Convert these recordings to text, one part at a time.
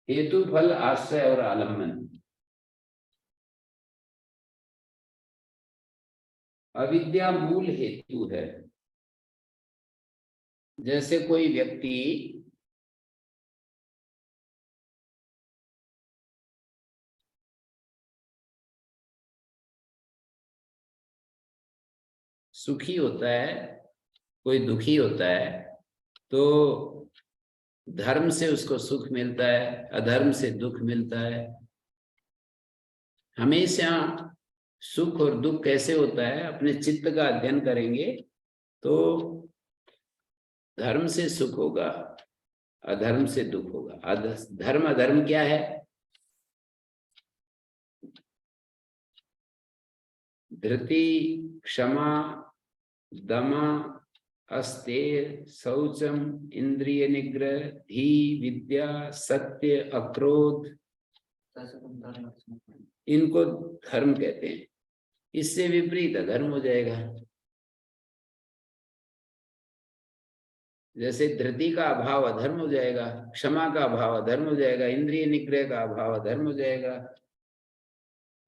हेतु फल आश्रय और आलम्बन। अविद्या मूल हेतु है। जैसे कोई व्यक्ति सुखी होता है, कोई दुखी होता है, तो धर्म से उसको सुख मिलता है, अधर्म से दुख मिलता है। हमेशा सुख और दुख कैसे होता है, अपने चित्त का अध्ययन करेंगे तो धर्म से सुख होगा, अधर्म से दुख होगा। धर्म अधर्म क्या है? धृति, क्षमा, दमा, अस्तेय, शौचम, इंद्रिय निग्रह, धी, विद्या, सत्य, अक्रोध, इनको धर्म कहते हैं। इससे विपरीत अधर्म हो जाएगा। जैसे धृति का अभाव अधर्म हो जाएगा, क्षमा का अभाव अधर्म हो जाएगा, इंद्रिय निग्रह का अभाव अधर्म हो जाएगा।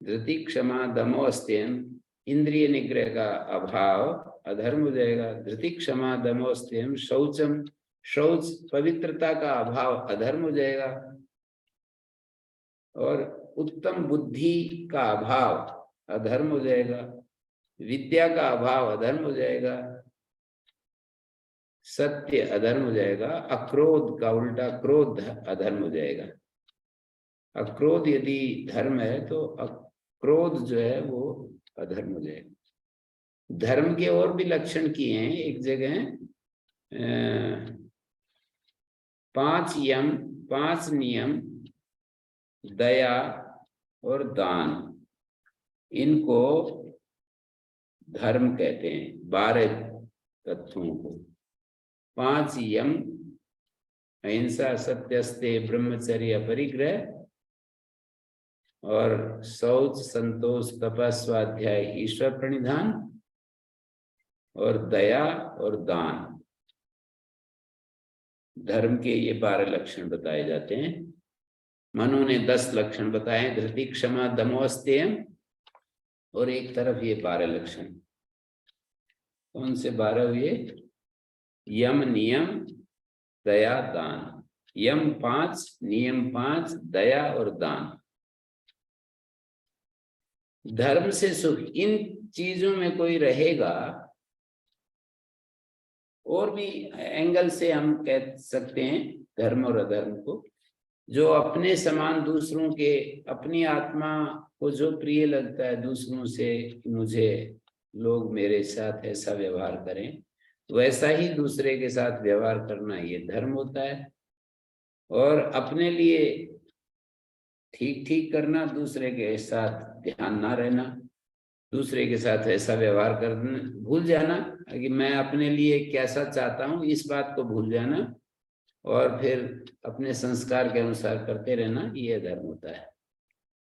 धृति, क्षमा, दमो, अस्तेयम, इंद्रिय निग्रह का अभाव अधर्म हो जाएगा। धृति, क्षमा, दमो, अस्तेयम, शौचम, शौच पवित्रता का अभाव अधर्म हो जाएगा। और उत्तम बुद्धि का अभाव अधर्म हो जाएगा। विद्या का अभाव अधर्म हो जाएगा। सत्य अधर्म हो जाएगा। अक्रोध का उल्टा क्रोध अधर्म हो जाएगा। अक्रोध यदि धर्म है तो क्रोध जो है वो अधर्म हो जाएगा। धर्म के और भी लक्षण किए हैं। एक जगह 5 यम, 5 नियम, दया और दान, इनको धर्म कहते हैं। 12 तत्वों को। 5 यम, अहिंसा, सत्यस्ते, ब्रह्मचर्य, परिग्रह, और शौच, संतोष, तपस्या, स्वाध्याय, ईश्वर प्रणिधान, और दया और दान। धर्म के ये 12 लक्षण बताए जाते हैं। मनु ने 10 लक्षण बताए, धृति, क्षमा, दमो, अस्तेयम, और एक तरफ ये 12 लक्षण। कौन से 12 हुए? यम, नियम, दया, दान। यम 5, नियम 5, दया और दान। धर्म से सुख, इन चीजों में कोई रहेगा। और भी एंगल से हम कह सकते हैं धर्म और अधर्म को। जो अपने समान दूसरों के, अपनी आत्मा को जो प्रिय लगता है दूसरों से, मुझे लोग मेरे साथ ऐसा व्यवहार करें, वैसा ही दूसरे के साथ व्यवहार करना, ये धर्म होता है। और अपने लिए ठीक ठीक करना, दूसरे के साथ ध्यान ना रहना, दूसरे के साथ ऐसा व्यवहार करना, भूल जाना कि मैं अपने लिए कैसा चाहता हूँ, इस बात को भूल जाना, और फिर अपने संस्कार के अनुसार करते रहना, ये धर्म होता है।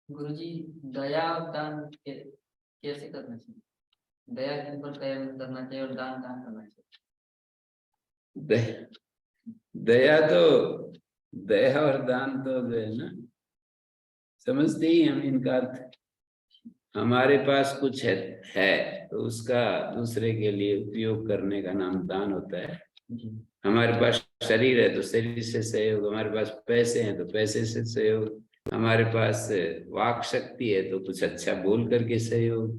गुरुजी, दया और दान कैसे करना चाहिए? दया किन पर करना चाहिए और दान कहाँ करना चाहिए? दया और दान तो जो है ना, समझते ही हम इनका अर्थ। हमारे पास कुछ है तो उसका दूसरे के लिए उपयोग करने का नाम दान होता है। हमारे पास शरीर है तो शरीर से सहयोग, हमारे पास पैसे हैं तो पैसे से सहयोग, हमारे पास वाक शक्ति है तो कुछ अच्छा बोल करके सहयोग,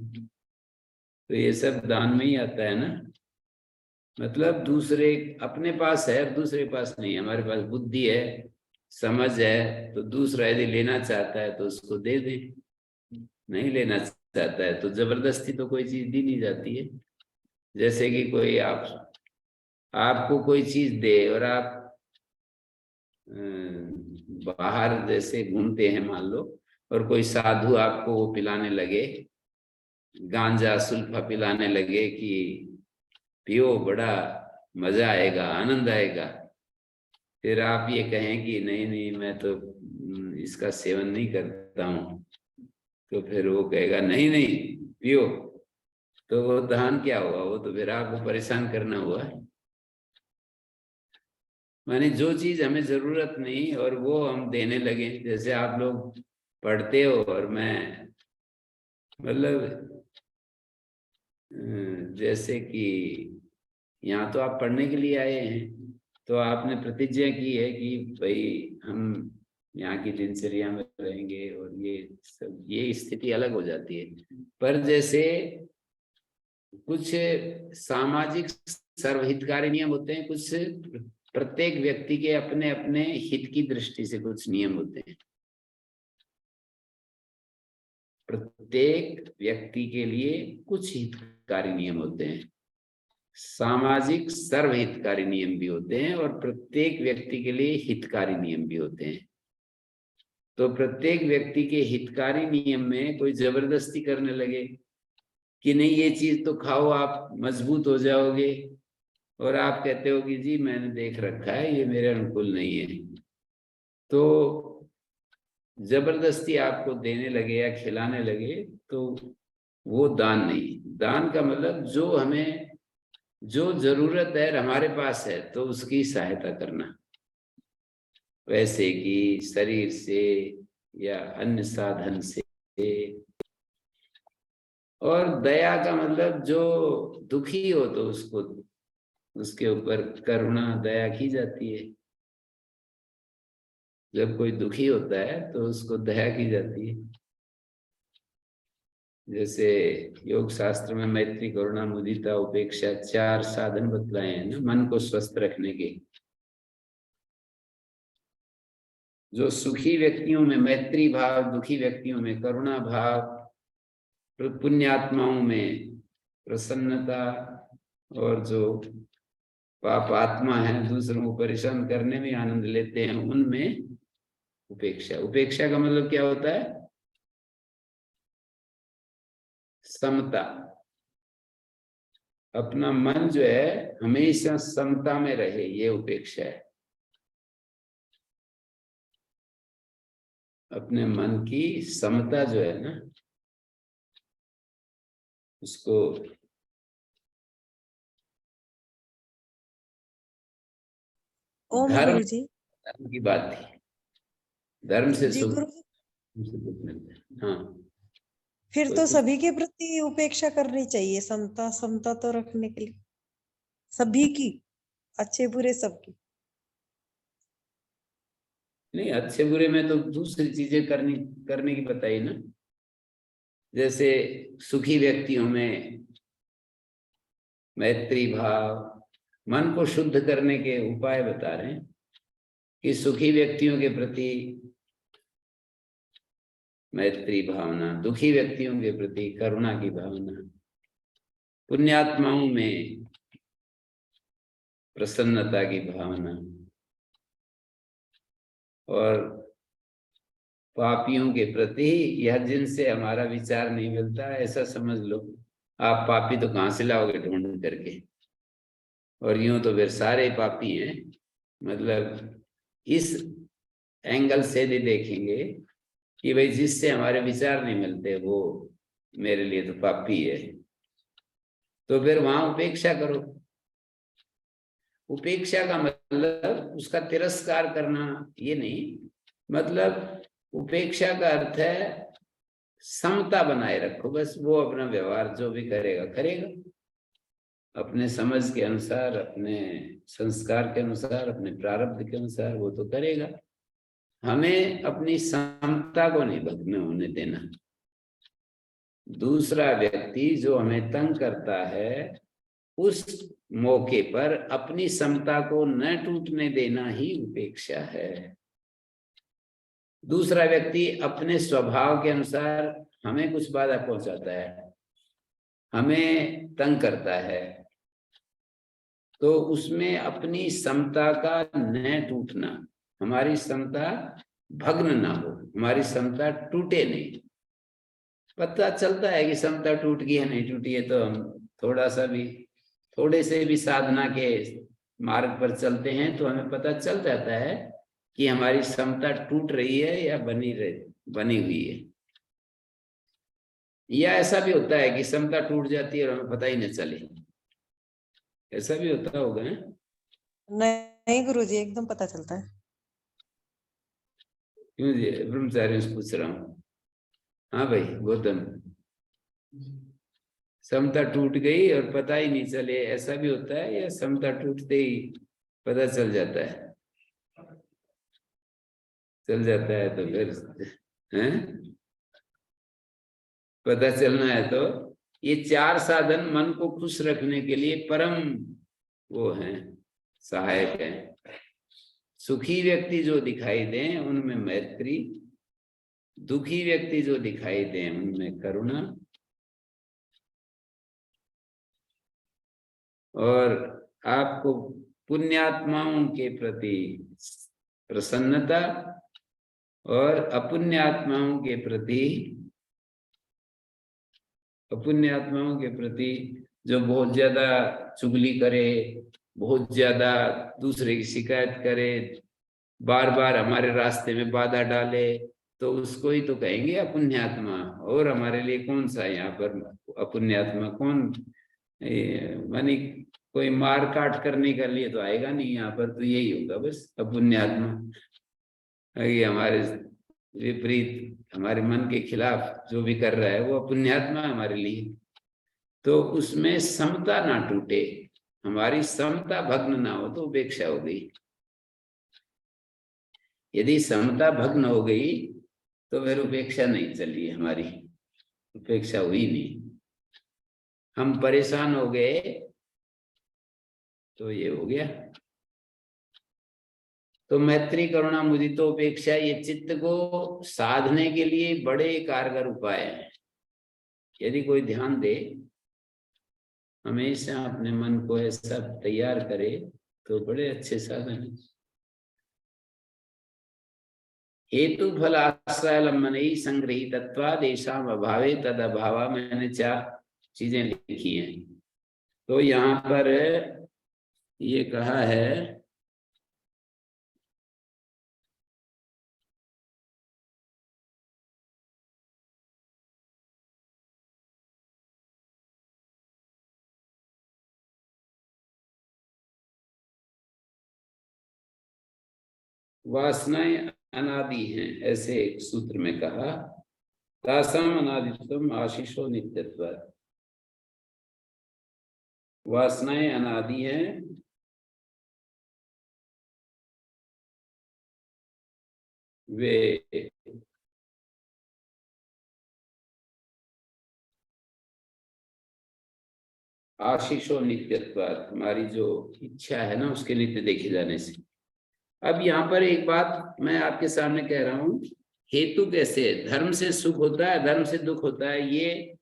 तो ये सब दान में ही आता है ना। मतलब दूसरे, अपने पास है और दूसरे पास नहीं। हमारे पास बुद्धि है, समझ है, तो दूसरा यदि लेना चाहता है तो उसको दे दे, नहीं लेना चाहता है तो जबरदस्ती तो कोई चीज दी नहीं जाती है। जैसे कि कोई आपको कोई चीज दे और आप बाहर जैसे घूमते हैं मान लो, और कोई साधु आपको वो पिलाने लगे, गांजा सुल्फा पिलाने लगे कि पियो, बड़ा मजा आएगा, आनंद आएगा, फिर आप ये कहें कि नहीं नहीं मैं तो इसका सेवन नहीं करता हूँ, तो फिर वो कहेगा नहीं नहीं पियो, तो वो दान क्या हुआ? वो तो फिर आपको परेशान करना हुआ। माने जो चीज हमें जरूरत नहीं और वो हम देने लगे, जैसे आप लोग पढ़ते हो और मैं मतलब जैसे कि यहाँ तो आप पढ़ने के लिए आए हैं, तो आपने प्रतिज्ञा की है कि भाई हम यहाँ की दिनचर्या में रहेंगे और ये सब, ये स्थिति अलग हो जाती है। पर जैसे कुछ सामाजिक सर्वहितकारी नियम होते हैं, कुछ प्रत्येक व्यक्ति के अपने अपने हित की दृष्टि से कुछ नियम होते हैं। प्रत्येक व्यक्ति के लिए कुछ हितकारी नियम होते हैं, सामाजिक सर्वहितकारी नियम भी होते हैं और प्रत्येक व्यक्ति के लिए हितकारी नियम भी होते हैं। तो प्रत्येक व्यक्ति के हितकारी नियम में कोई जबरदस्ती करने लगे कि नहीं ये चीज तो खाओ आप मजबूत हो जाओगे, और आप कहते हो कि जी मैंने देख रखा है ये मेरे अनुकूल नहीं है, तो जबरदस्ती आपको देने लगे या खिलाने लगे, तो वो दान नहीं। दान का मतलब जो हमें जो जरूरत है हमारे पास है तो उसकी सहायता करना, वैसे कि शरीर से या अन्य साधन से। और दया का मतलब जो दुखी हो तो उसको, उसके ऊपर करुणा दया की जाती है। जब कोई दुखी होता है तो उसको दया की जाती है। जैसे योग शास्त्र में मैत्री करुणा मुदिता उपेक्षा 4 साधन बतलाए हैं ना मन को स्वस्थ रखने के। जो सुखी व्यक्तियों में मैत्री भाव, दुखी व्यक्तियों में करुणा भाव, पुण्यात्माओं में प्रसन्नता, और जो पाप आत्मा है दूसरों को परेशान करने में आनंद लेते हैं उनमें उपेक्षा। उपेक्षा का मतलब क्या होता है? समता। अपना मन जो है हमेशा समता में रहे, ये उपेक्षा है। अपने मन की समता जो है ना उसको ओम धर्म, गुरु जी। धर्म की बात थी। धर्म से जी सुख, गुरु जी, से दुख मिलता है। हाँ फिर कोई तो कुछ सभी के प्रति उपेक्षा करनी चाहिए, समता समता तो रखने के लिए सभी की, अच्छे बुरे सबकी। नहीं, अच्छे बुरे में तो दूसरी चीजें करनी करने की बताई ना। जैसे सुखी व्यक्तियों में मैत्री भाव, मन को शुद्ध करने के उपाय बता रहे हैं कि सुखी व्यक्तियों के प्रति मैत्री भावना, दुखी व्यक्तियों के प्रति करुणा की भावना, पुण्यात्माओं में प्रसन्नता की भावना, और पापियों के प्रति या जिनसे हमारा विचार नहीं मिलता, ऐसा समझ लो आप पापी तो कहां से लाओगे ढूंढ करके, और यूं तो फिर सारे पापी हैं। मतलब इस एंगल से भी देखेंगे कि भाई जिससे हमारे विचार नहीं मिलते वो मेरे लिए तो पापी है, तो फिर वहां उपेक्षा करो। उपेक्षा का मतलब उसका तिरस्कार करना ये नहीं, मतलब उपेक्षा का अर्थ है समता बनाए रखो, बस वो अपना व्यवहार जो भी करेगा करेगा अपने समझ के अनुसार, अपने संस्कार के अनुसार, अपने प्रारब्ध के अनुसार वो तो करेगा। हमें अपनी समता को नहीं भग्न होने देना। दूसरा व्यक्ति जो हमें तंग करता है उस मौके पर अपनी समता को न टूटने देना ही उपेक्षा है। दूसरा व्यक्ति अपने स्वभाव के अनुसार हमें कुछ बाधा पहुंचाता है, हमें तंग करता है, तो उसमें अपनी समता का न टूटना, हमारी समता भग्न ना हो, हमारी समता टूटे नहीं। पता चलता है कि समता टूट गई है नहीं टूटी है, तो हम थोड़ा सा भी, थोड़े से भी साधना के मार्ग पर चलते हैं तो हमें पता चल जाता है कि हमारी समता टूट रही है या बनी हुई है। या ऐसा भी होता है कि समता टूट जाती है और हमें पता ही न चले, ऐसा भी होता होगा है? नहीं गुरुजी, एकदम पता चलता है। क्यों जी, ब्रह्मचारी से पूछ रहा हूँ। हाँ भाई गौतम, समता टूट गई और पता ही नहीं चले, ऐसा भी होता है या समता टूटते ही पता चल जाता है? चल जाता है तो फिर हैं, पता चलना है तो ये चार साधन मन को खुश रखने के लिए परम वो हैं, सहायक हैं। सुखी व्यक्ति जो दिखाई दें उनमें मैत्री, दुखी व्यक्ति जो दिखाई दें उनमें करुणा, और आपको पुण्यात्माओं के प्रति प्रसन्नता और अपुण्यात्माओं के प्रति जो बहुत ज्यादा चुगली करे, बहुत ज्यादा दूसरे की शिकायत करे, बार बार हमारे रास्ते में बाधा डाले, तो उसको ही तो कहेंगे अपुण्यात्मा। और हमारे लिए कौन सा यहाँ पर अपुण्यात्मा? कौन मानी कोई मार काट करने के लिए तो आएगा नहीं यहाँ पर, तो यही होगा बस अपुण्यात्मा। ये हमारे विपरीत, हमारे मन के खिलाफ जो भी कर रहा है वो अपुण्यात्मा है हमारे लिए। तो उसमें समता ना टूटे, हमारी समता भग्न ना हो तो उपेक्षा हो गई। यदि समता भग्न हो गई तो फिर उपेक्षा नहीं चली, हमारी उपेक्षा हुई नहीं, हम परेशान हो गए तो ये हो गया। तो मैत्री करुणा मुदितो उपेक्षा ये चित्त को साधने के लिए बड़े कारगर उपाय हैं। यदि कोई ध्यान दे, हमेशा अपने मन को ऐसा तैयार करे तो बड़े अच्छे साधन हैं। हेतु फल आश्रयलंबन ही संग्रहितत्वाद येषाम् अभावे तद अभावा, मैंने 4 चीजें लिखी हैं। तो यहाँ पर ये कहा है वासनाएं अनादि हैं, ऐसे एक सूत्र में कहा, तासाम अनादित्वम आशीषो नित्यत्वात्। वासनाएं अनादि हैं, वे आशीषो नित्यत्वात्, हमारी जो इच्छा है ना उसके नित्य देखे जाने से। अब यहाँ पर एक बात मैं आपके सामने कह रहा हूं, हेतु कैसे है? धर्म से सुख होता है, धर्म से दुख होता है, ये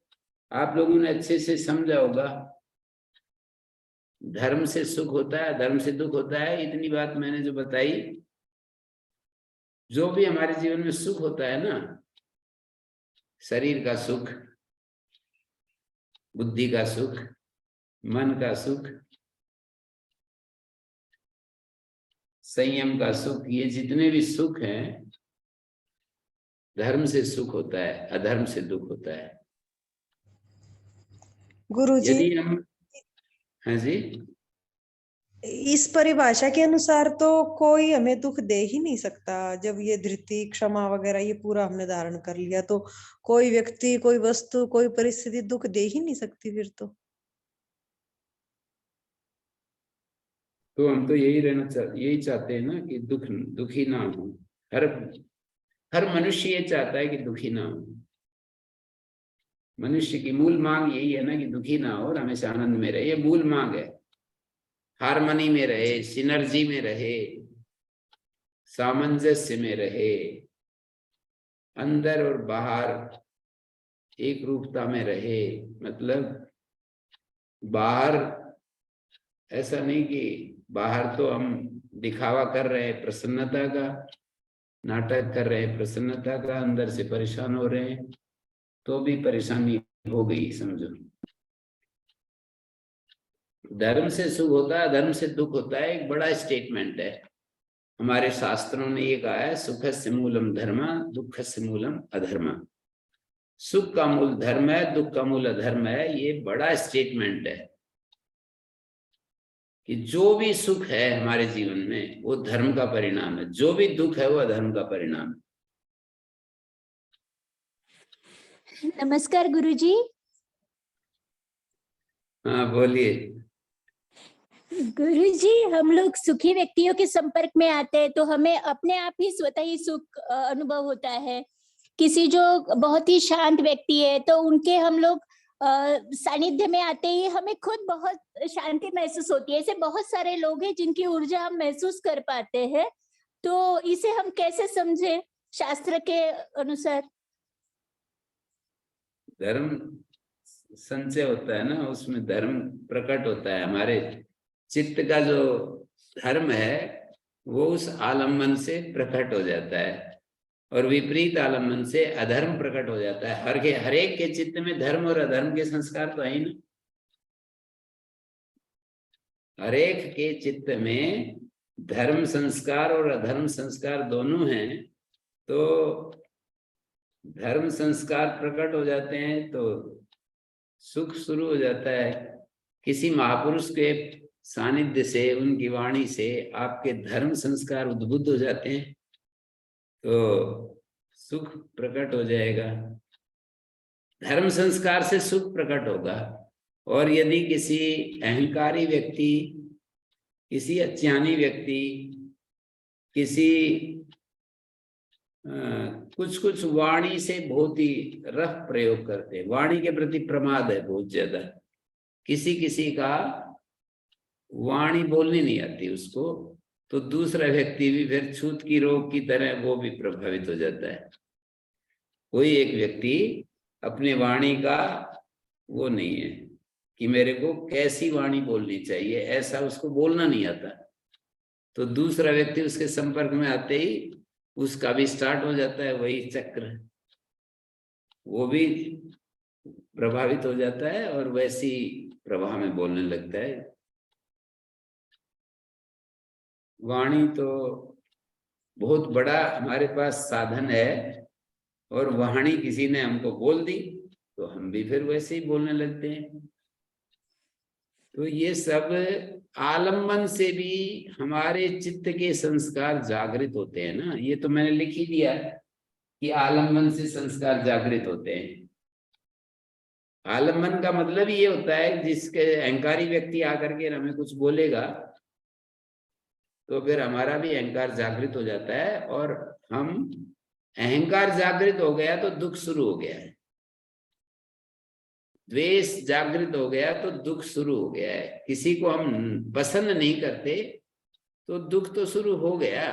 आप लोगों ने अच्छे से समझा होगा। धर्म से सुख होता है, धर्म से दुख होता है, इतनी बात मैंने जो बताई। जो भी हमारे जीवन में सुख होता है ना, शरीर का सुख, बुद्धि का सुख, मन का सुख, संयम का सुख, ये जितने भी सुख हैं धर्म से सुख होता है, अधर्म से दुख होता है। गुरुजी, यदि हम, हाँ जी, इस परिभाषा के अनुसार तो कोई हमें दुख दे ही नहीं सकता। जब ये धृति क्षमा वगैरह ये पूरा हमने धारण कर लिया तो कोई व्यक्ति, कोई वस्तु, कोई परिस्थिति दुख दे ही नहीं सकती फिर तो हम तो यही यही चाहते हैं ना कि दुखी ना हो। हर मनुष्य ये चाहता है कि दुखी ना हो। मनुष्य की मूल मांग यही है ना कि दुखी ना हो और हमेशा आनंद में रहे, ये मूल मांग है। हार्मनी में रहे, सिनर्जी में रहे, सामंजस्य में रहे, अंदर और बाहर एक रूपता में रहे। मतलब बाहर ऐसा नहीं कि बाहर तो हम दिखावा कर रहे हैं प्रसन्नता का, नाटक कर रहे हैं प्रसन्नता का, अंदर से परेशान हो रहे हैं, तो भी परेशानी हो गई समझो। धर्म से सुख होता है, धर्म से दुख होता है, एक बड़ा स्टेटमेंट है। हमारे शास्त्रों ने ये कहा है, सुखस्य मूलम धर्म, दुःखस्य मूलम अधर्म। सुख का मूल धर्म है, दुख का मूल अधर्म है, ये बड़ा स्टेटमेंट है। कि जो भी सुख है हमारे जीवन में वो धर्म का परिणाम है, जो भी दुख है वो अधर्म का परिणाम है। नमस्कार गुरुजी। हाँ बोलिए। गुरुजी, हम लोग सुखी व्यक्तियों के संपर्क में आते हैं तो हमें अपने आप ही स्वतः ही सुख अनुभव होता है। किसी जो बहुत ही शांत व्यक्ति है तो उनके हम लोग सानिध्य में आते ही हमें खुद बहुत शांति महसूस होती है। ऐसे बहुत सारे लोग हैं जिनकी ऊर्जा हम महसूस कर पाते हैं, तो इसे हम कैसे समझे शास्त्र के अनुसार? धर्म संचय होता है ना, उसमें धर्म प्रकट होता है। हमारे चित्त का जो धर्म है वो उस आलम्बन से प्रकट हो जाता है और विपरीत आलम्बन से अधर्म प्रकट हो जाता है। हर एक के चित्त में धर्म और अधर्म के संस्कार तो है ही ना। हर एक के चित्त में धर्म संस्कार और अधर्म संस्कार दोनों हैं। तो धर्म संस्कार प्रकट हो जाते हैं तो सुख शुरू हो जाता है। किसी महापुरुष के सानिध्य से, उनकी वाणी से आपके धर्म संस्कार उद्बुद्ध हो जाते हैं तो सुख प्रकट हो जाएगा। धर्म संस्कार से सुख प्रकट होगा। और यदि किसी अहंकारी व्यक्ति, किसी अज्ञानी व्यक्ति, किसी कुछ वाणी से बहुत ही रफ प्रयोग करते हैं, वाणी के प्रति प्रमाद है बहुत ज्यादा। किसी का वाणी बोलनी नहीं आती उसको, तो दूसरा व्यक्ति भी फिर छूत की रोग की तरह वो भी प्रभावित हो जाता है। कोई एक व्यक्ति अपने वाणी का वो नहीं है कि मेरे को कैसी वाणी बोलनी चाहिए, ऐसा उसको बोलना नहीं आता, तो दूसरा व्यक्ति उसके संपर्क में आते ही उसका भी स्टार्ट हो जाता है वही चक्र, वो भी प्रभावित हो जाता है और वैसी प्रवाह में बोलने लगता है। वाणी तो बहुत बड़ा हमारे पास साधन है और वाणी किसी ने हमको बोल दी तो हम भी फिर वैसे ही बोलने लगते हैं। तो ये सब आलम्बन से भी हमारे चित्त के संस्कार जागृत होते हैं ना। ये तो मैंने लिख ही दिया कि आलम्बन से संस्कार जागृत होते हैं। आलम्बन का मतलब ये होता है जिसके अहंकारी व्यक्ति आकर के हमें कुछ बोलेगा तो फिर हमारा भी अहंकार जागृत हो जाता है और हम, अहंकार जागृत हो गया तो दुख शुरू हो गया है, द्वेष जागृत हो गया तो दुख शुरू हो गया है। किसी को हम पसंद नहीं करते तो दुख तो शुरू हो गया।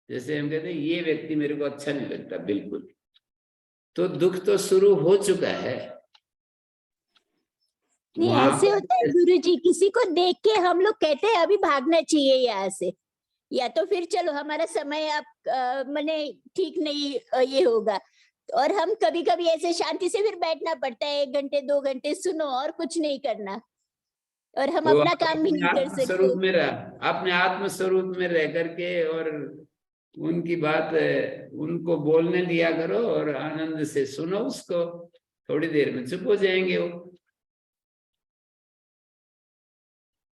जैसे हम कहते हैं ये व्यक्ति मेरे को अच्छा नहीं लगता बिल्कुल, तो दुख तो शुरू हो चुका है। नहीं, ऐसे होता है गुरुजी, किसी को देख के हम लोग कहते हैं अभी भागना चाहिए यहाँ से, या तो फिर चलो हमारा समय अब मने ठीक नहीं ये होगा, और हम कभी कभी ऐसे शांति से फिर बैठना पड़ता है 1 घंटे 2 घंटे, सुनो और कुछ नहीं करना, और हम तो अपना काम भी नहीं कर सकते। में अपने आत्म स्वरूप में रह करके और उनकी बात उनको बोलने दिया करो और आनंद से सुनो उसको, थोड़ी देर में चुप हो जाएंगे वो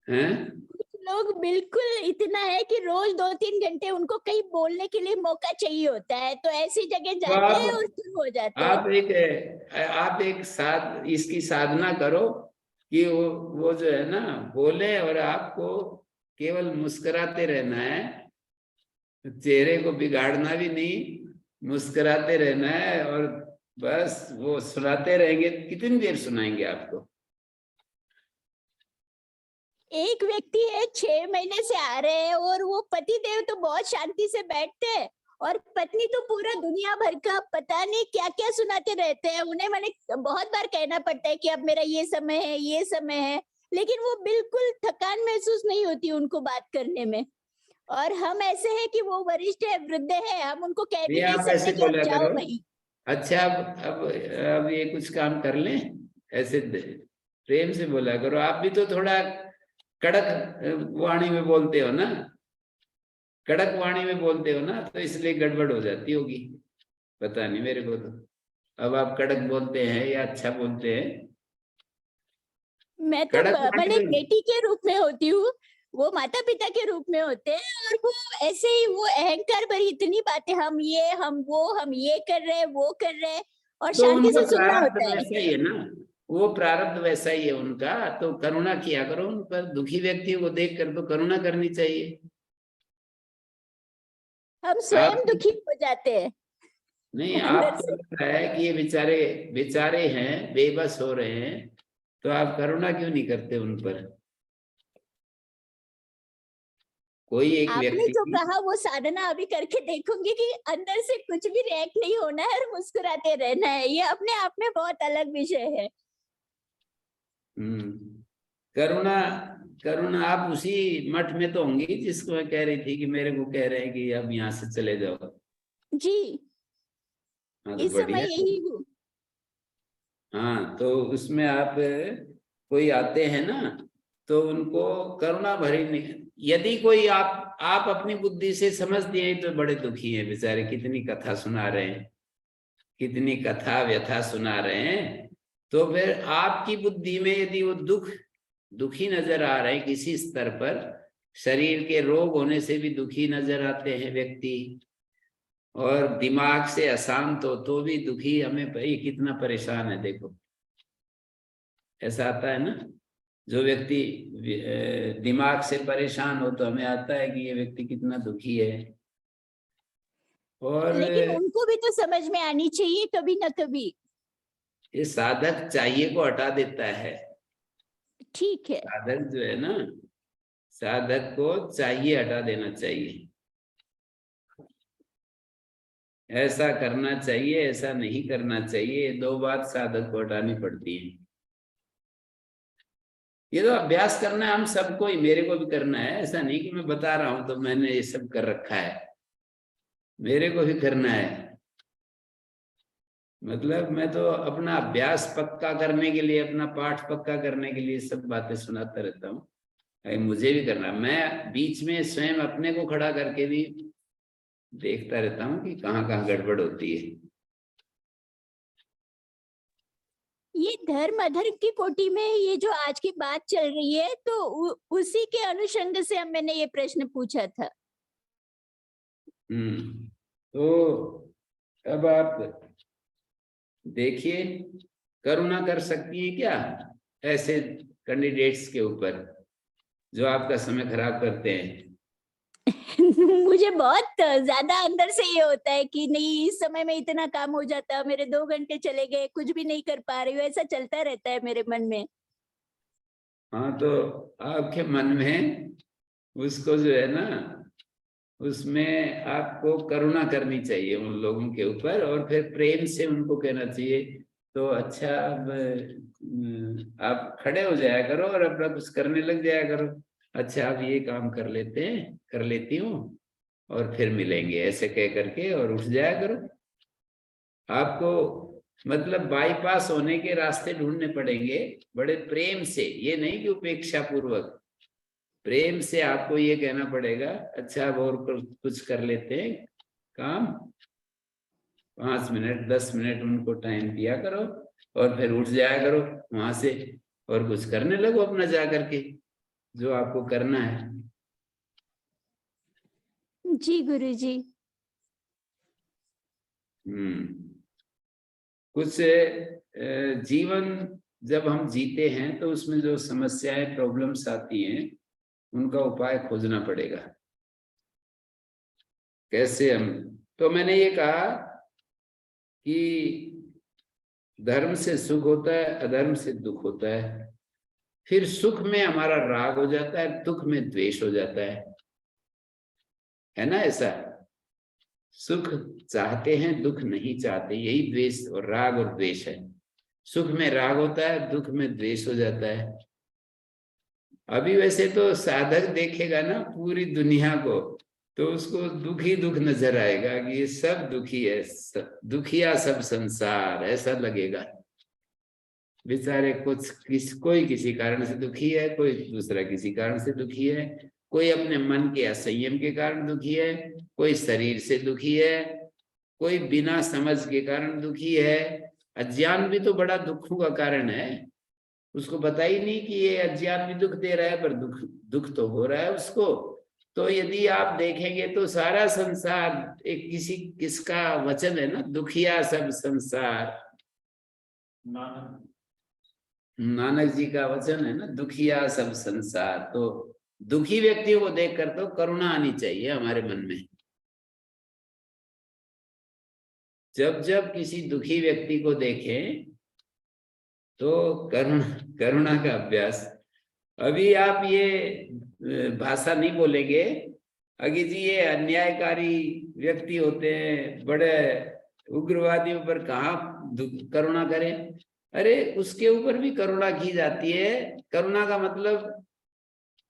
हैं। लोग बिल्कुल इतना है कि रोज 2-3 घंटे उनको कहीं बोलने के लिए मौका चाहिए होता है, तो ऐसी जगह जाते हैं और चुप हो जाते हैं। आप एक साथ इसकी साधना करो कि वो जो है ना बोले और आपको केवल मुस्कुराते रहना है, चेहरे को बिगाड़ना भी नहीं, मुस्कुराते रहना है और बस वो सुनाते रहेंगे। कितनी देर सुनाएंगे आपको? एक व्यक्ति है 6 महीने से आ रहे हैं और वो पति देव तो बहुत शांति से बैठते हैं और पत्नी तो पूरा दुनिया भर का पता नहीं क्या क्या सुनाते रहते हैं। उन्हें मैंने बहुत बार कहना पड़ता है कि अब मेरा ये समय है, ये समय है, लेकिन वो बिल्कुल थकान महसूस नहीं होती उनको बात करने में। और हम ऐसे हैं कि वो वरिष्ठ है, वृद्ध है, हम उनको कह भी नहीं सकते कि अब जाओ भाई। अच्छा अब ये कुछ काम कर लें, ऐसे प्रेम से बोला करो। आप भी तो थोड़ा कड़क वाणी में बोलते हो ना, कड़क वाणी में बोलते हो ना, तो इसलिए गड़बड़ हो जाती होगी, पता नहीं मेरे को तो। अब आप कड़क बोलते हैं या अच्छा बोलते हैं? मैं तो कड़क मत भले बन। बेटी के रूप में होती हूँ, वो माता पिता के रूप में होते हैं, और वो ऐसे ही वो अहंकार भरी इतनी बातें, हम ये हम वो, हम ये कर रहे हैं वो कर रहे हैं, और तो शांति उनका से सुनना प्रारब्ध होता है। वैसा ही है ना, वो प्रारब्ध वैसा ही है उनका, तो करुणा किया करो उन पर। दुखी व्यक्ति को देख कर तो करुणा करनी चाहिए। हम स्वयं आप दुखी हो जाते हैं नहीं, अंदर आपको से। लगता है कि ये बेचारे बेचारे हैं, बेबस हो रहे हैं, तो आप करुणा क्यों नहीं करते उन पर? कोई एक आपने जो व्यक्ति, कहा वो साधना अभी करके देखूंगी कि अंदर से कुछ भी रिएक्ट नहीं होना है और मुस्कुराते रहना है। ये अपने आप में बहुत अलग विषय है। करुणा, करुणा आप उसी मठ में तो होंगी जिसको मैं कह रही थी कि मेरे को कह रहे हैं कि अब यहाँ से चले जाओ। जी, हाँ तो इस समय बढ़िया। यही हूँ। हाँ तो उसमें आप कोई आते हैं ना, तो उनको करुणा भरी नहीं, यदि कोई आप अपनी बुद्धि से समझ दिए तो बड़े दुखी हैं बेचारे, कितनी कथा सुना रहे हैं, कितनी कथा व्यथा सुना रहे हैं, तो फिर आपकी बुद्धि में यदि वो दुखी नजर आ रहे हैं किसी स्तर पर, शरीर के रोग होने से भी दुखी नजर आते हैं व्यक्ति, और दिमाग से अशांत हो तो भी दुखी, हमें भाई कितना परेशान है देखो, ऐसा आता है ना। जो व्यक्ति दिमाग से परेशान हो तो हमें आता है कि ये व्यक्ति कितना दुखी है। और लेकिन उनको भी तो समझ में आनी चाहिए कभी ना कभी। ये साधक चाहिए को हटा देता है। ठीक है। साधक जो है ना, साधक को चाहिए हटा देना चाहिए। ऐसा करना चाहिए, ऐसा नहीं करना चाहिए, ये दो बात साधक को हटानी पड़ती है। ये तो अभ्यास करना है हम सबको ही, मेरे को भी करना है, ऐसा नहीं कि मैं बता रहा हूं तो मैंने ये सब कर रखा है, मेरे को भी करना है। मतलब मैं तो अपना अभ्यास पक्का करने के लिए, अपना पाठ पक्का करने के लिए सब बातें सुनाता रहता हूँ। मुझे भी करना, मैं बीच में स्वयं अपने को खड़ा करके भी देखता रहता हूँ कि कहाँ कहाँ गड़बड़ होती है। ये धर्म अधर्म की कोटि में ये जो आज की बात चल रही है, तो उसी के अनुषंग से मैंने ये प्रश्न पूछा था। तो अब आप देखिए, करुणा कर सकती हैं क्या ऐसे कैंडिडेट्स के ऊपर जो आपका समय खराब करते हैं? मुझे बहुत ज्यादा अंदर से ये होता है कि नहीं, इस समय में इतना काम हो जाता, मेरे 2 घंटे चले गए, कुछ भी नहीं कर पा रही हूँ, ऐसा चलता रहता है मेरे मन में। हाँ तो आपके मन में उसको जो है ना, उसमें आपको करुणा करनी चाहिए उन लोगों के ऊपर, और फिर प्रेम से उनको कहना चाहिए तो अच्छा अब आप खड़े हो जाया करो और अपना कुछ करने लग जाया करो। अच्छा अब ये काम कर लेते हैं, कर लेती हूँ और फिर मिलेंगे, ऐसे कह करके और उठ जाया करो। आपको मतलब बाईपास होने के रास्ते ढूंढने पड़ेंगे बड़े प्रेम से, ये नहीं कि उपेक्षा पूर्वक, प्रेम से आपको ये कहना पड़ेगा अच्छा अब और कुछ कर लेते हैं काम, 5 मिनट 10 मिनट उनको टाइम दिया करो और फिर उठ जाया करो वहां से और कुछ करने लगो अपना जा करके जो आपको करना है। जी गुरुजी। कुछ जीवन जब हम जीते हैं तो उसमें जो समस्याएं प्रॉब्लम्स आती हैं उनका उपाय खोजना पड़ेगा। कैसे हम, तो मैंने ये कहा कि धर्म से सुख होता है, अधर्म से दुख होता है, फिर सुख में हमारा राग हो जाता है, दुख में द्वेष हो जाता है ना ऐसा? सुख चाहते हैं, दुख नहीं चाहते, यही द्वेष और राग और द्वेष है। सुख में राग होता है, दुख में द्वेष हो जाता है। अभी वैसे तो साधक देखेगा ना पूरी दुनिया को तो उसको दुख ही दुख नजर आएगा कि ये सब दुखी है, दुखिया सब संसार, ऐसा लगेगा। बेचारे कोई किसी कारण से दुखी है, कोई दूसरा किसी कारण से दुखी है, कोई अपने मन के असंयम के कारण दुखी है, कोई शरीर से दुखी है, कोई बिना समझ के कारण दुखी है। अज्ञान भी तो बड़ा दुखों का कारण है। उसको पता ही नहीं कि ये अज्ञान भी दुख दे रहा है, पर दुख दुख तो हो रहा है उसको। तो यदि आप देखेंगे तो सारा संसार एक किसका वचन है ना, दुखिया सब संसार, नानक जी का वचन है ना, दुखिया सब संसार। तो दुखी व्यक्तियों को देखकर तो करुणा आनी चाहिए हमारे मन में। जब जब किसी दुखी व्यक्ति को देखें तो करुणा करुणा का अभ्यास। अभी आप ये भाषा नहीं बोलेंगे अगी जी, ये अन्यायकारी व्यक्ति होते हैं, बड़े उग्रवादियों पर कहाँ करुणा करें। अरे उसके ऊपर भी करुणा की जाती है। करुणा का मतलब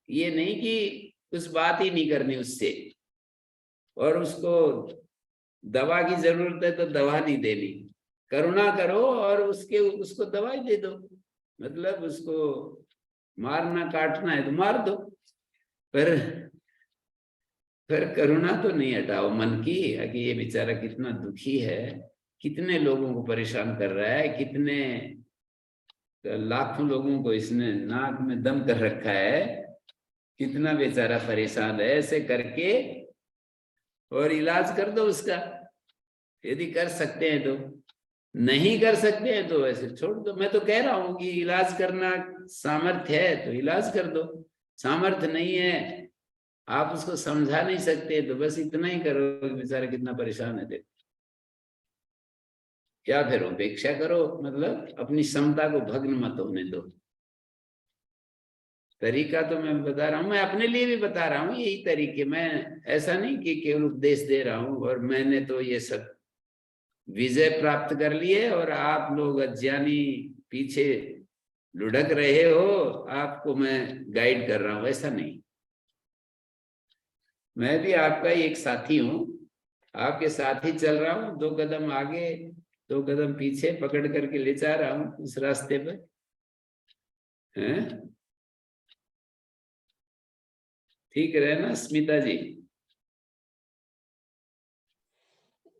ये नहीं कि उस बात ही नहीं करनी उससे, और उसको दवा की जरूरत है तो दवा नहीं देनी। करुणा करो और उसको दवाई दे दो, मतलब उसको मारना काटना है तो मार दो, पर करुणा तो नहीं हटाओ मन की कि ये बेचारा कितना दुखी है, कितने लोगों को परेशान कर रहा है, कितने लाखों लोगों को इसने नाक में दम कर रखा है, कितना बेचारा परेशान है। ऐसे करके और इलाज कर दो उसका, यदि कर सकते हैं तो। नहीं कर सकते हैं तो ऐसे छोड़ दो। मैं तो कह रहा हूं कि इलाज करना सामर्थ्य है तो इलाज कर दो, सामर्थ्य नहीं है, आप उसको समझा नहीं सकते तो बस इतना ही करो कि बेचारा कितना परेशान है देखो। क्या फिर उपेक्षा करो, मतलब अपनी क्षमता को भग्न मत होने दो। तरीका तो मैं बता रहा हूँ, मैं अपने लिए भी बता रहा हूँ यही तरीके। मैं ऐसा नहीं कि केवल उपदेश दे रहा हूँ और मैंने तो ये सब विजय प्राप्त कर लिए और आप लोग अज्ञानी पीछे लुढ़क रहे हो, आपको मैं गाइड कर रहा हूँ, ऐसा नहीं। मैं भी आपका ही एक साथी हूँ, आपके साथ ही चल रहा हूँ, 2 कदम आगे 2 कदम पीछे पकड़ करके ले जा रहा हूँ उस रास्ते पर, हैं? ठीक है ना स्मिता जी?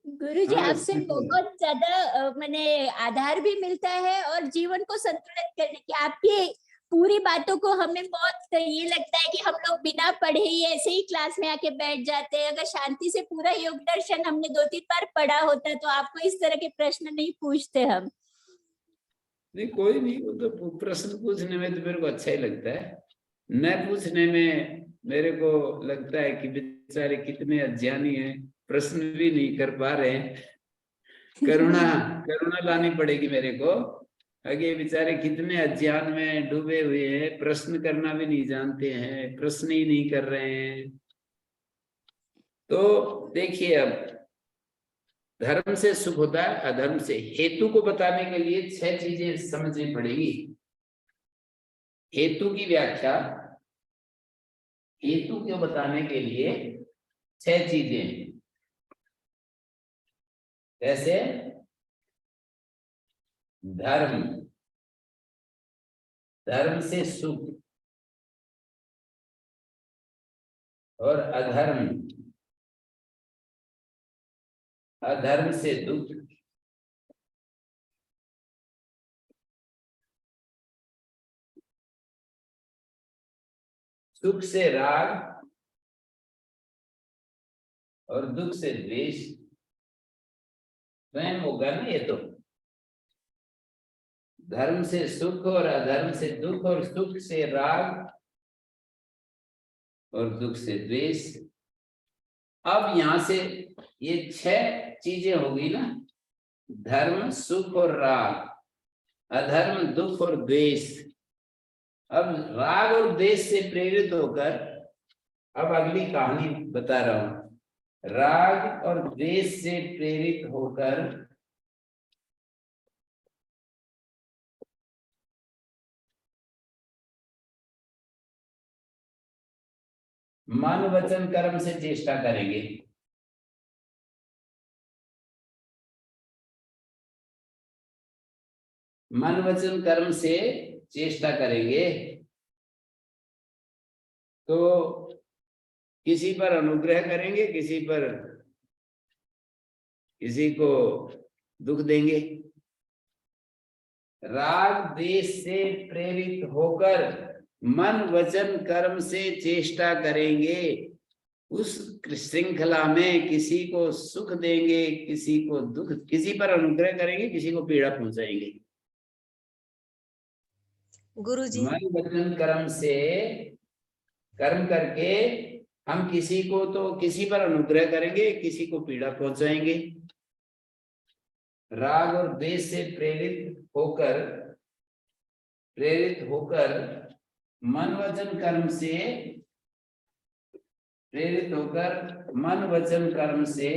गुरु जी, हाँ आपसे स्मिता जी। बहुत ज्यादा मैंने आधार भी मिलता है और जीवन को संतुलित करने की आपकी पूरी बातों को हमें बहुत ये लगता है कि हम लोग बिना पढ़े ही ऐसे ही क्लास में आके बैठ जाते हैं। अगर शांति से पूरा योग दर्शन हमने 2-3 बार पढ़ा होता तो आपको इस तरह के प्रश्न नहीं पूछते हम। नहीं कोई नहीं, वो तो प्रश्न पूछने में तो मेरे को अच्छा ही लगता है, न पूछने में मेरे को लगता है कि बेचारे कितने अज्ञानी हैं, प्रश्न भी नहीं कर पा रहे हैं। करुणा करुणा लानी पड़ेगी मेरे को, आगे बेचारे कितने अज्ञान में डूबे हुए हैं, प्रश्न करना भी नहीं जानते हैं, प्रश्न ही नहीं कर रहे हैं। तो देखिए अब धर्म से सुख होता है, अधर्म से। हेतु को बताने के लिए 6 चीजें समझनी पड़ेगी। हेतु की व्याख्या, हेतु को बताने के लिए 6 चीजें, जैसे धर्म, धर्म से सुख, और अधर्म, अधर्म से दुख, सुख से राग और दुख से द्वेष। स्वयं होगा ना ये तो, धर्म से सुख और अधर्म से दुख, और सुख से राग और दुख से द्वेष। अब यहां से ये 6 चीजें होगी ना, धर्म सुख और राग, अधर्म दुख और द्वेष। अब राग और द्वेष से प्रेरित होकर अब अगली कहानी बता रहा हूं। राग और द्वेष से प्रेरित होकर मन वचन कर्म से चेष्टा करेंगे। मन वचन कर्म से चेष्टा करेंगे तो किसी पर अनुग्रह करेंगे, किसी को दुख देंगे। राग देश से प्रेरित होकर मन वचन कर्म से चेष्टा करेंगे, उस श्रृंखला में किसी को सुख देंगे, किसी को दुख, किसी पर अनुग्रह करेंगे, किसी को पीड़ा पहुंचाएंगे। गुरुजी, मन वचन कर्म से कर्म करके हम किसी को तो किसी पर अनुग्रह करेंगे, किसी को पीड़ा पहुंचाएंगे। राग और द्वेष से प्रेरित होकर मन वचन कर्म से प्रेरित होकर मन वचन कर्म से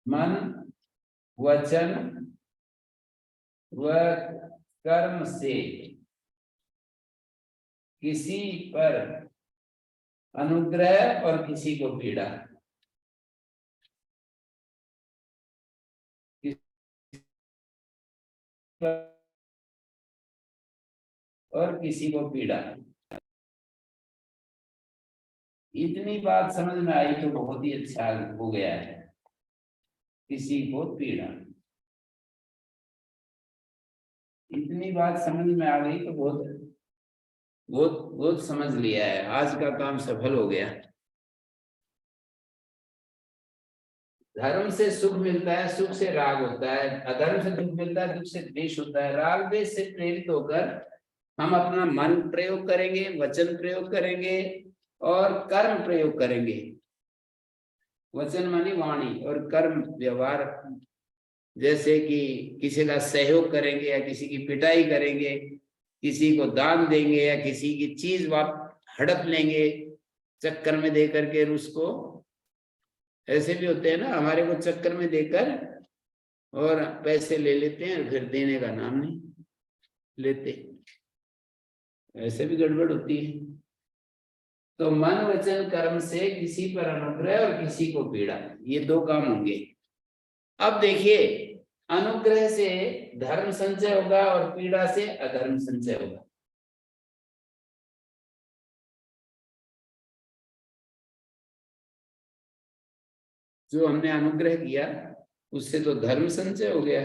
मन वचन व कर्म से किसी पर अनुग्रह और किसी को पीड़ा, और किसी को पीड़ा। इतनी बात समझ में आई तो बहुत ही अच्छा हो गया है। किसी को पीड़ा, इतनी बात समझ में आ गई तो बहुत समझ लिया है। आज का काम सफल हो गया। धर्म से सुख मिलता है, सुख से राग होता है। अधर्म से दुख मिलता है, दुख से द्वेष होता है। राग द्वेष से प्रेरित होकर हम अपना मन प्रयोग करेंगे, वचन प्रयोग करेंगे और कर्म प्रयोग करेंगे। वचन मानी वाणी और कर्म व्यवहार, जैसे कि किसी का सहयोग करेंगे या किसी की पिटाई करेंगे, किसी को दान देंगे या किसी की चीज हड़प लेंगे चक्कर में दे करके उसको। ऐसे भी होते हैं ना, हमारे को चक्कर में देकर और पैसे ले लेते हैं, फिर देने का नाम नहीं लेते। ऐसे भी गड़बड़ होती है। तो मन वचन कर्म से किसी पर अनुग्रह और किसी को पीड़ा, ये दो काम होंगे। अब देखिए, अनुग्रह से धर्म संचय होगा और पीड़ा से अधर्म संचय होगा। जो हमने अनुग्रह किया उससे तो धर्म संचय हो गया,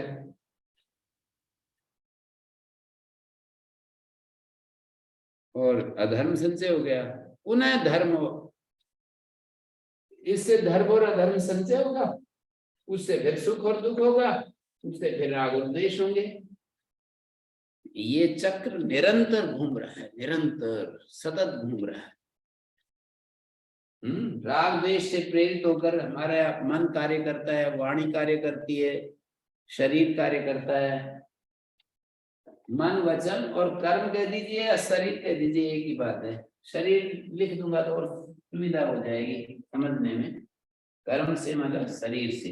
और अधर्म संचय हो गया। पुनः धर्म, इससे धर्म और अधर्म संचय होगा, उससे फिर सुख और दुख होगा, उससे फिर राग और द्वेष होंगे। ये चक्र निरंतर घूम रहा है, निरंतर सतत घूम रहा है। राग द्वेष से प्रेरित होकर हमारा मन कार्य करता है, वाणी कार्य करती है, शरीर कार्य करता है। मन वचन और कर्म कह दीजिए या शरीर कह दीजिए, एक ही बात है। शरीर लिख दूंगा तो और सुविधा हो जाएगी समझने में। कर्म से मतलब शरीर से।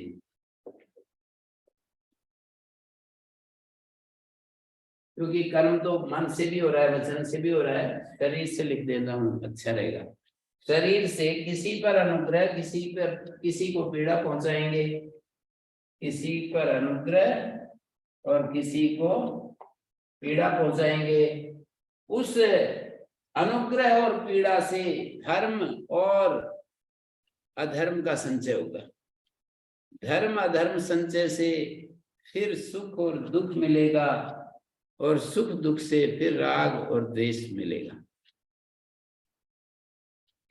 क्योंकि कर्म तो मन से भी हो रहा है, वचन से भी हो रहा है, शरीर से लिख देता हूं, अच्छा रहेगा। शरीर से किसी पर अनुग्रह, किसी को पीड़ा पहुंचाएंगे, किसी पर अनुग्रह और किसी को पीड़ा पहुंचाएंगे। उस अनुग्रह और पीड़ा से धर्म और अधर्म का संचय होगा। धर्म अधर्म संचय से फिर सुख और दुख मिलेगा, और सुख दुख से फिर राग और द्वेष मिलेगा।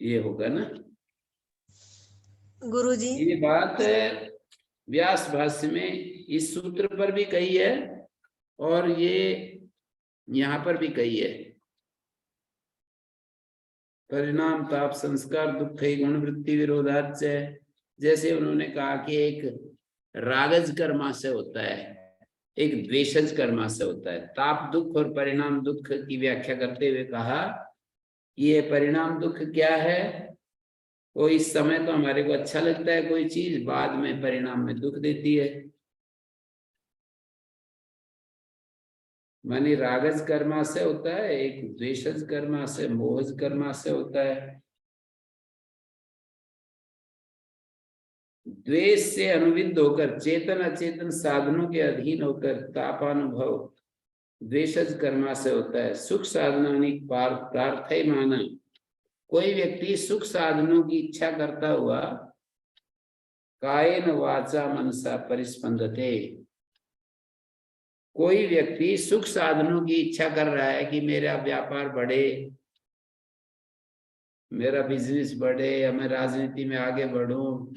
ये होगा ना गुरुजी? ये बात व्यास भाष्य में इस सूत्र पर भी कही है और ये यहाँ पर भी कही है। परिणाम ताप संस्कार दुख गुण वृत्ति विरोधाच, जैसे उन्होंने कहा कि एक रागज कर्माशय होता है, एक द्वेषज कर्माशय होता है। ताप दुख और परिणाम दुख की व्याख्या करते हुए कहा, ये परिणाम दुख क्या है? कोई इस समय तो हमारे को अच्छा लगता है कोई चीज, बाद में परिणाम में दुख देती है। मानी रागज कर्माशय होता है, एक द्वेषज कर्माशय, मोहज कर्माशय होता है। द्वेष से अनुविद्ध होकर चेतन अचेतन साधनों के अधीन होकर तापानुभव द्वेषज कर्माशय होता है। सुख साधनानि प्रार्थयमाना, कोई व्यक्ति सुख साधनों की इच्छा करता हुआ कायेन वाचा मनसा परिस्पंदते। कोई व्यक्ति सुख साधनों की इच्छा कर रहा है कि मेरा व्यापार बढ़े, मेरा बिजनेस बढ़े, या मैं राजनीति में आगे बढ़ूं,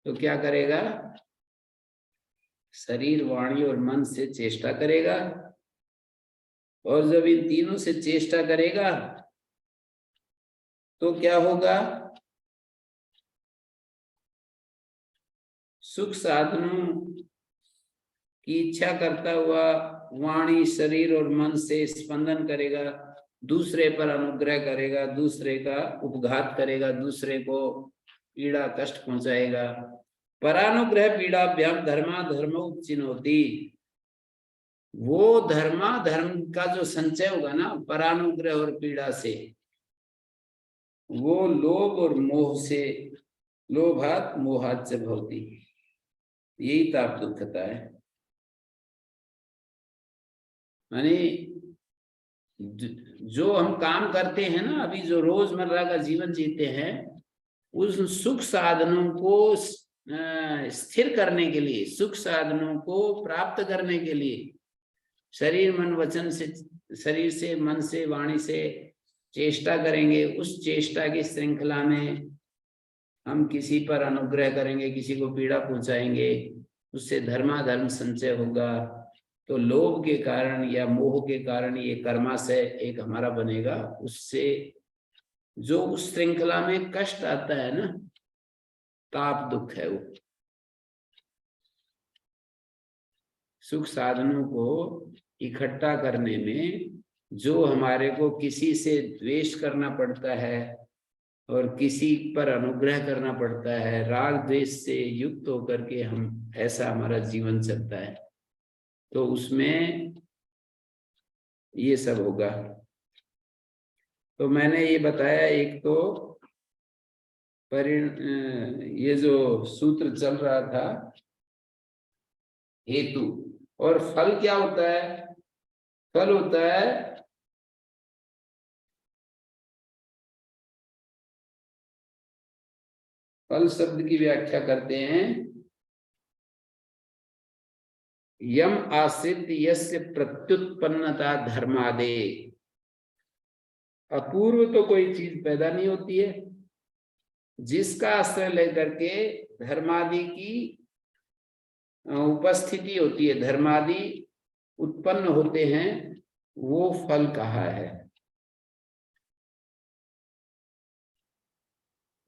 तो क्या करेगा? शरीर, वाणी और मन से चेष्टा करेगा। और जब इन तीनों से चेष्टा करेगा तो क्या होगा? सुख साधनों की इच्छा करता हुआ वाणी, शरीर और मन से स्पंदन करेगा, दूसरे पर अनुग्रह करेगा, दूसरे का उपघात करेगा, दूसरे को पीड़ा कष्ट पहुंचाएगा। परानुग्रह पीड़ाभ्याम धर्मा धर्म उपचिनोति। वो धर्मा धर्म का जो संचय होगा ना परानुग्रह और पीड़ा से, वो लोभ और मोह से, लोभात मोहात से भवति, यही ताप दुखता है। यानी जो हम काम करते हैं ना, अभी जो रोजमर्रा का जीवन जीते हैं, उस सुख साधनों को स्थिर करने के लिए, सुख साधनों को प्राप्त करने के लिए शरीर मन वचन से, शरीर से, मन से, वाणी से चेष्टा करेंगे। उस चेष्टा की श्रृंखला में हम किसी पर अनुग्रह करेंगे, किसी को पीड़ा पहुंचाएंगे, उससे धर्माधर्म संचय होगा। तो लोभ के कारण या मोह के कारण ये कर्माशय एक हमारा बनेगा। उससे जो उस श्रृंखला में कष्ट आता है ना, ताप दुख है वो। सुख साधनों को इकट्ठा करने में जो हमारे को किसी से द्वेष करना पड़ता है और किसी पर अनुग्रह करना पड़ता है, राग द्वेष से युक्त होकर के हम, ऐसा हमारा जीवन चलता है, तो उसमें ये सब होगा। तो मैंने ये बताया, एक तो ये जो सूत्र चल रहा था हेतु, और फल क्या होता है? फल होता है फल शब्द की व्याख्या करते हैं, यम आश्रित यस्य प्रत्युत्पन्नता धर्मादे। अपूर्व तो कोई चीज पैदा नहीं होती है, जिसका आश्रय लेकर के धर्मादि की उपस्थिति होती है, धर्मादि उत्पन्न होते हैं, वो फल कहा है।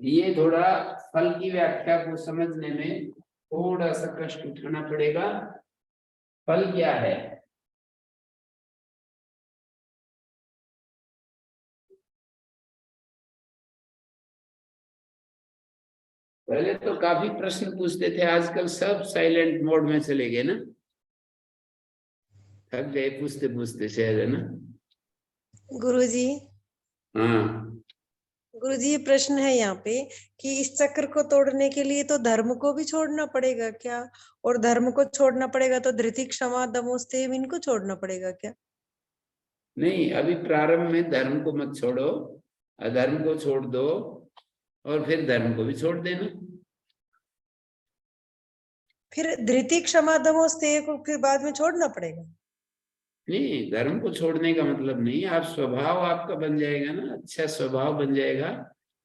ये थोड़ा फल की व्याख्या को समझने में थोड़ा सा कष्ट उठाना पड़ेगा। फल क्या है? पहले तो काफी प्रश्न पूछते थे, आजकल सब साइलेंट मोड में चले गए ना, थक गए पूछते पूछते शायद, है ना गुरुजी? हाँ गुरुजी, ये प्रश्न है यहाँ पे कि इस चक्र को तोड़ने के लिए तो धर्म को भी छोड़ना पड़ेगा क्या? और धर्म को छोड़ना पड़ेगा तो धृति, क्षमा, दमोस्तेय इनको छोड़ना पड़ेगा क्या? नहीं, अभी प्रारंभ में धर्म को मत छोड़ो, अधर्म को छोड़ दो, और फिर धर्म को भी छोड़ देना। फिर धृति, क्षमा, दमोस्तेय को फिर बाद में छोड़ना पड़ेगा? नहीं, धर्म को छोड़ने का मतलब नहीं, आप स्वभाव आपका बन जाएगा ना, अच्छा स्वभाव बन जाएगा,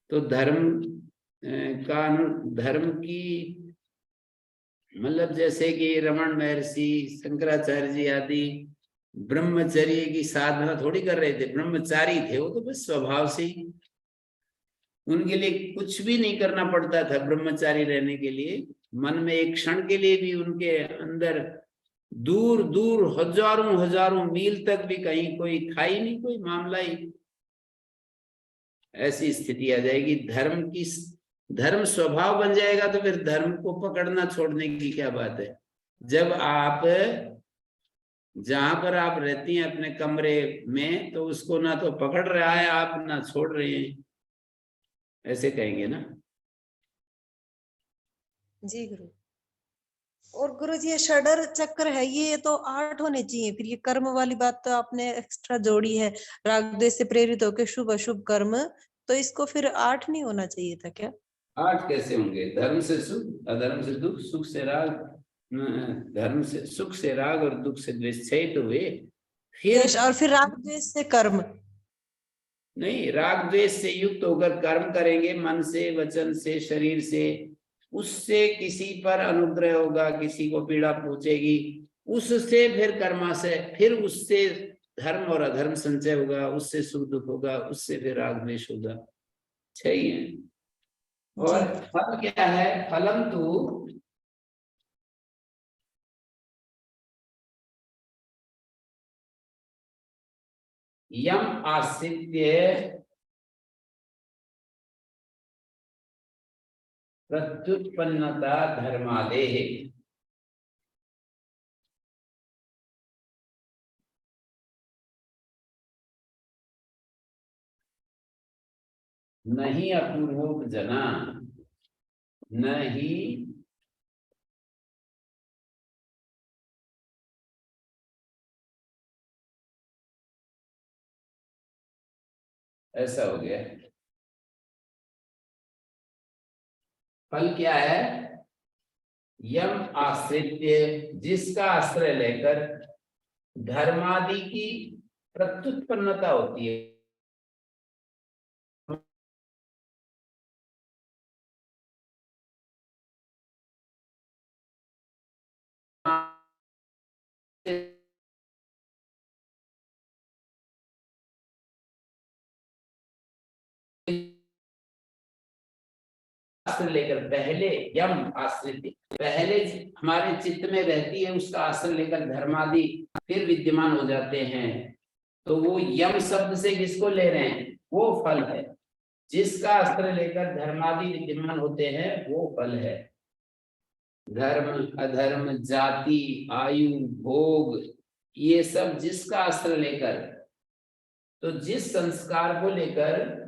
तो धर्म धर्म की मतलब जैसे कि रमण महर्षि, शंकराचार्य जी आदि ब्रह्मचर्य की साधना थोड़ी कर रहे थे, ब्रह्मचारी थे वो, तो बस स्वभाव से ही उनके लिए कुछ भी नहीं करना पड़ता था। ब्रह्मचारी रहने के लिए मन में एक क्षण के लिए भी उनके अंदर दूर दूर हजारों हजारों मील तक भी कहीं कोई था ही नहीं, कोई मामला ही, ऐसी स्थिति आ जाएगी। धर्म स्वभाव बन जाएगा तो फिर धर्म को पकड़ना छोड़ने की क्या बात है। जब आप जहां पर आप रहती हैं अपने कमरे में, तो उसको ना तो पकड़ रहा है आप, ना छोड़ रहे हैं, ऐसे कहेंगे ना। जी गुरु। और गुरु जी, ये षडर चक्र है, ये तो 8 होने चाहिए। फिर ये कर्म वाली बात तो आपने एक्स्ट्रा जोड़ी है, राग द्वेष से प्रेरित होकर शुभ अशुभ कर्म, तो इसको फिर 8 नहीं होना चाहिए था क्या? 8 कैसे होंगे? धर्म से सुख, अधर्म से दुख, सुख से राग, धर्म से सुख से राग और दुख से द्वेष, 6 तो हुए। फिर यश, और फिर राग द्वेष से कर्म। नहीं, राग द्वेष से युक्त होकर कर्म करेंगे, मन से, वचन से, शरीर से, उससे किसी पर अनुग्रह होगा, किसी को पीड़ा पहुंचेगी, उससे फिर कर्माशय, फिर उससे धर्म और अधर्म संचय होगा, उससे सुख दुख होगा, उससे फिर राग द्वेष होगा। 6 ही है। और फल क्या है? फलम तो यम आश्रित्य प्रत्युत्पन्नता धर्मादेः। नहीं अपूर्वोप जना, नहीं ऐसा हो गया। फल क्या है? यम आश्रित्य, जिसका आश्रय लेकर धर्मादि की प्रत्युत्पन्नता होती है। आश्रय लेकर, पहले यम आश्रित, पहले हमारे चित्त में रहती है, उसका आश्रय लेकर धर्मादि फिर विद्यमान हो जाते हैं। तो वो यम शब्द से किसको ले रहे हैं? वो फल है। जिसका आश्रय लेकर धर्मादि विद्यमान होते हैं वो फल है। धर्म, अधर्म, जाति, आयु, भोग, ये सब जिसका आश्रय लेकर, तो जिस संस्कार को लेकर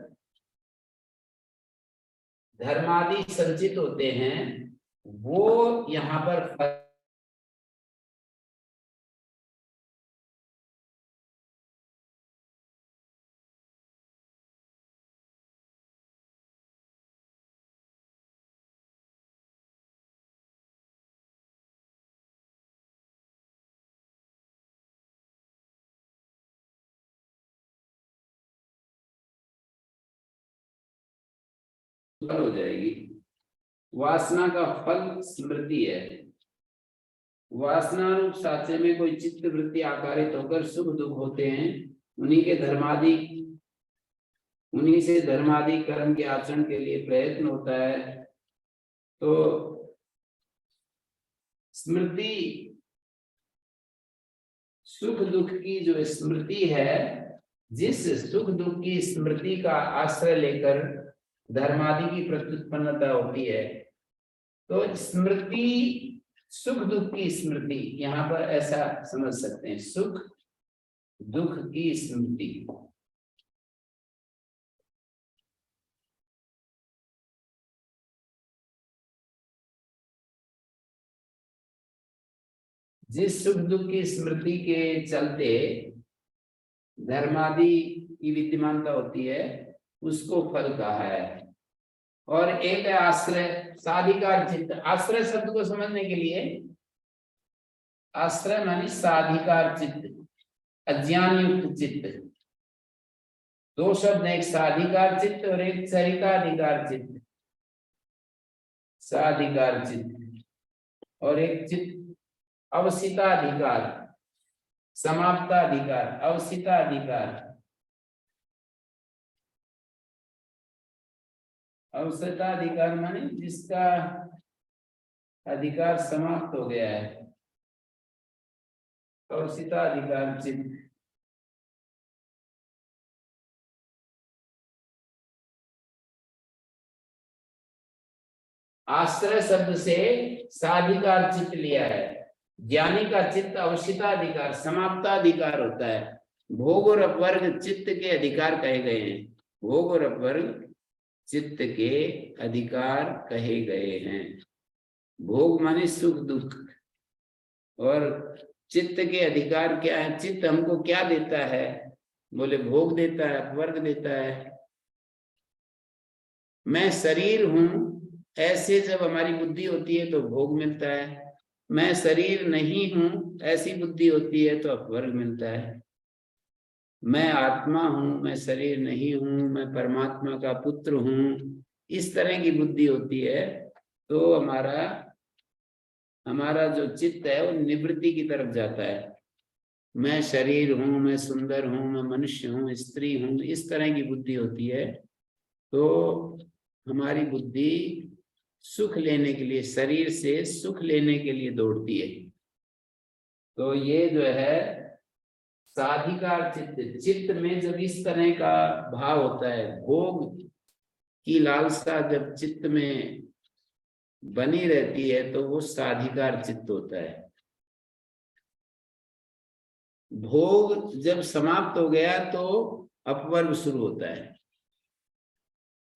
धर्मादि संचित होते हैं वो यहाँ पर फल। हो जाएगी। वासना का फल स्मृति है। वासना रूप साचे में कोई चित्त वृत्ति आकारित होकर सुख दुख होते हैं, उन्हीं के धर्मादि, उन्हीं से धर्मादि कर्म के आचरण के लिए प्रयत्न होता है। तो स्मृति, सुख दुख की जो स्मृति है, जिस सुख दुख की स्मृति का आश्रय लेकर धर्मादि की प्रत्युत्पन्नता होती है, तो स्मृति, सुख दुख की स्मृति, यहाँ पर ऐसा समझ सकते हैं, सुख दुख की स्मृति। जिस सुख दुख की स्मृति के चलते धर्मादि की विद्यमानता होती है उसको फल कहा है। और एक है आश्रय, साधिकार चित्त। आश्रय शब्द को समझने के लिए, आश्रय मानी साधिकार चित्त, अज्ञान युक्त चित्त। दो शब्द, एक साधिकार चित्त और एक चरिताधिकार चित्त। साधिकार चित्त और एक चित्त अवसिताधिकार, समाप्ताधिकार, अवसिताधिकार। अवसिताधिकार माने जिसका अधिकार समाप्त हो गया है। अवसिताधिकार चित्त। आश्रय शब्द से साधिकार चित्त लिया है। ज्ञानी का चित्त अवसिताधिकार, समाप्ताधिकार होता है। भोग और अपवर्ग चित्त के अधिकार कहे गए हैं। भोग और अपवर्ग चित्त के अधिकार कहे गए हैं। भोग माने सुख दुख, और चित्त के अधिकार क्या है? चित्त हमको क्या देता है? बोले भोग देता है, अपवर्ग देता है। मैं शरीर हूं, ऐसे जब हमारी बुद्धि होती है तो भोग मिलता है। मैं शरीर नहीं हूं, ऐसी बुद्धि होती है तो अपवर्ग मिलता है। मैं आत्मा हूं, मैं शरीर नहीं हूं, मैं परमात्मा का पुत्र हूं, इस तरह की बुद्धि होती है तो हमारा जो चित्त है वो निवृत्ति की तरफ जाता है। मैं शरीर हूं, मैं सुंदर हूं, मैं मनुष्य हूं, स्त्री हूं, इस तरह की बुद्धि होती है तो हमारी बुद्धि सुख लेने के लिए, शरीर से सुख लेने के लिए दौड़ती है। तो ये जो है साधिकार चित्त, चित्त में जब इस तरह का भाव होता है, भोग की लालसा जब चित्त में बनी रहती है तो वो साधिकार चित्त होता है। भोग जब समाप्त हो गया तो अपवर्ग शुरू होता है।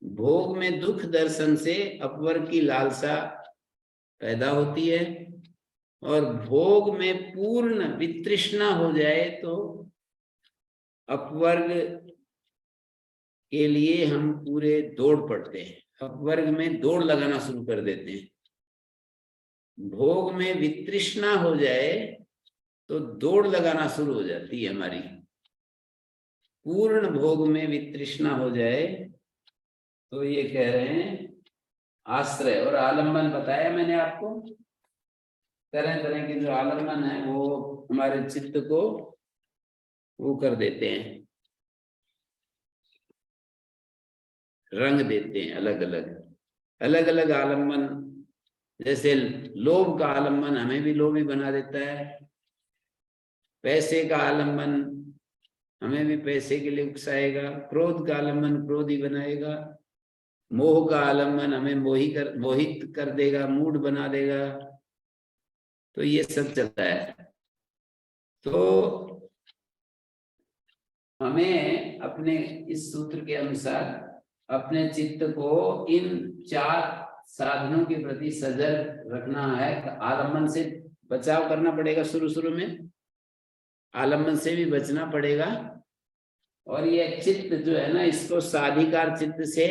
भोग में दुख दर्शन से अपवर्ग की लालसा पैदा होती है और भोग में पूर्ण वितृष्णा हो जाए तो अपवर्ग के लिए हम पूरे दौड़ पड़ते हैं, अपवर्ग में दौड़ लगाना शुरू कर देते हैं। भोग में वितृष्णा हो जाए तो दौड़ लगाना शुरू हो जाती है हमारी। पूर्ण भोग में वितृष्णा हो जाए तो ये कह रहे हैं आश्रय और आलम्बन बताया मैंने आपको। तरह तरह के जो आलम्बन है वो हमारे चित्त को वो कर देते हैं, रंग देते हैं अलग अलग आलम्बन। जैसे लोभ का आलम्बन हमें भी लोभी बना देता है, पैसे का आलम्बन हमें भी पैसे के लिए उकसाएगा, क्रोध का आलम्बन क्रोधी बनाएगा, मोह का आलम्बन हमें मोहित कर देगा, मूड बना देगा। तो ये सब चलता है। तो हमें अपने इस सूत्र के अनुसार अपने चित्त को इन 4 साधनों के प्रति सजग रखना है। आलम्बन से बचाव करना पड़ेगा, शुरू में आलम्बन से भी बचना पड़ेगा। और ये चित्त जो है ना, इसको साधिकार चित्त से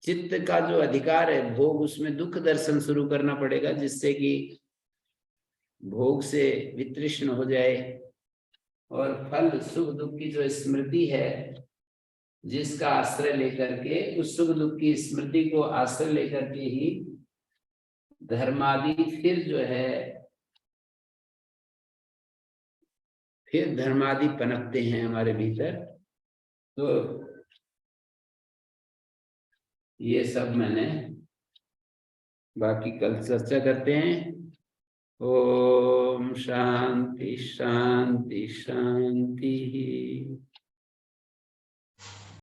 चित्त का जो अधिकार है भोग, उसमें दुख दर्शन शुरू करना पड़ेगा, जिससे कि भोग से वितृष्ण हो जाए और फल सुख दुख की जो स्मृति है जिसका आश्रय लेकर के, उस सुख दुख की स्मृति को आश्रय लेकर के ही धर्मादि फिर धर्मादि पनपते हैं हमारे भीतर। तो ये सब मैंने बाकी कल चर्चा करते हैं। ओम शांति शांति शांति।